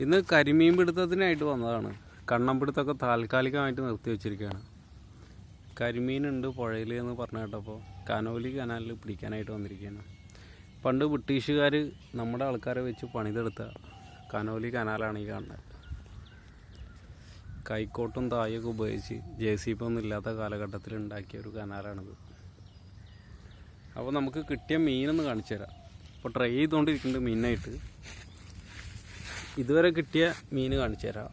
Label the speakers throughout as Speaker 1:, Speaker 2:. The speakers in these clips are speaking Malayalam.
Speaker 1: ഇന്ന് കരിമീൻ പിടുത്തത്തിനായിട്ട് വന്നതാണ്. കണ്ണൻപിടുത്തമൊക്കെ താൽക്കാലികമായിട്ട് നിർത്തി വെച്ചിരിക്കുകയാണ്. കരിമീനുണ്ട് പുഴയിൽ എന്ന് പറഞ്ഞു കേട്ടപ്പോൾ കനോലി കനാലിൽ പിടിക്കാനായിട്ട് വന്നിരിക്കുകയാണ്. പണ്ട് ബ്രിട്ടീഷുകാർ നമ്മുടെ ആൾക്കാരെ വെച്ച് പണിതെടുത്ത കനോലി കനാലാണ് ഈ കാണുന്നത്. കൈക്കോട്ടും തായൊക്കെ ഉപയോഗിച്ച് JCB ഒന്നും ഇല്ലാത്ത കാലഘട്ടത്തിൽ ഉണ്ടാക്കിയ ഒരു കനാലാണിത്. അപ്പോൾ നമുക്ക് കിട്ടിയ മീനൊന്ന് കാണിച്ചു തരാം. ഇപ്പോൾ ട്രൈ ചെയ്തുകൊണ്ടിരിക്കുന്നുണ്ട് മീനായിട്ട്. ഇതുവരെ കിട്ടിയ മീൻ കാണിച്ചു തരാം.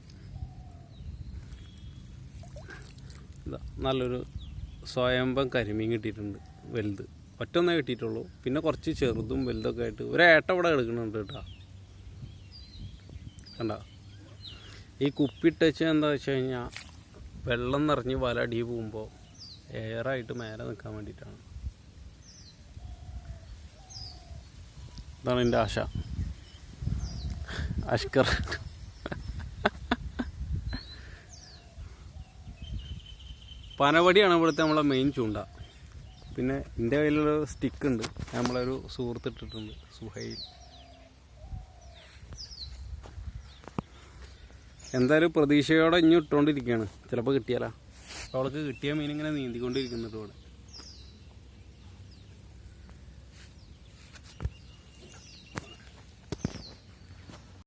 Speaker 1: ഇതാ നല്ലൊരു സ്വയംഭം കരിമീൻ കിട്ടിയിട്ടുണ്ട്. വലുത് ഒറ്റൊന്നേ കിട്ടിയിട്ടുള്ളൂ. പിന്നെ കുറച്ച് ചെറുതും വലുതൊക്കെ ആയിട്ട് ഒരേട്ട ഇവിടെ എടുക്കുന്നുണ്ട് കേട്ടോ. കണ്ട ഈ കുപ്പിട്ടച്ച് എന്താ വെച്ച് കഴിഞ്ഞാൽ വെള്ളം നിറഞ്ഞ് വല അടി പോകുമ്പോൾ എയറായിട്ട് മേലെ നിൽക്കാൻ വേണ്ടിയിട്ടാണ്. ഇതാണ് എൻ്റെ ആശ. അഷ്കർ പനവടിയാണ് ഇവിടുത്തെ നമ്മളെ മെയിൻ ചൂണ്ട. പിന്നെ എൻ്റെ കയ്യിലൊരു സ്റ്റിക്ക് ഉണ്ട്, നമ്മളൊരു സുഹൃത്തിട്ടിട്ടുണ്ട്, സുഹൈൽ. എന്തായാലും പ്രതീക്ഷയോടെ ഇനി ഇട്ടുകൊണ്ടിരിക്കുകയാണ്. ചിലപ്പോൾ കിട്ടിയാലോ. അവൾക്ക് കിട്ടിയ മീൻ ഇങ്ങനെ നീന്തിക്കൊണ്ടിരിക്കുന്നുണ്ട് ഇവിടെ.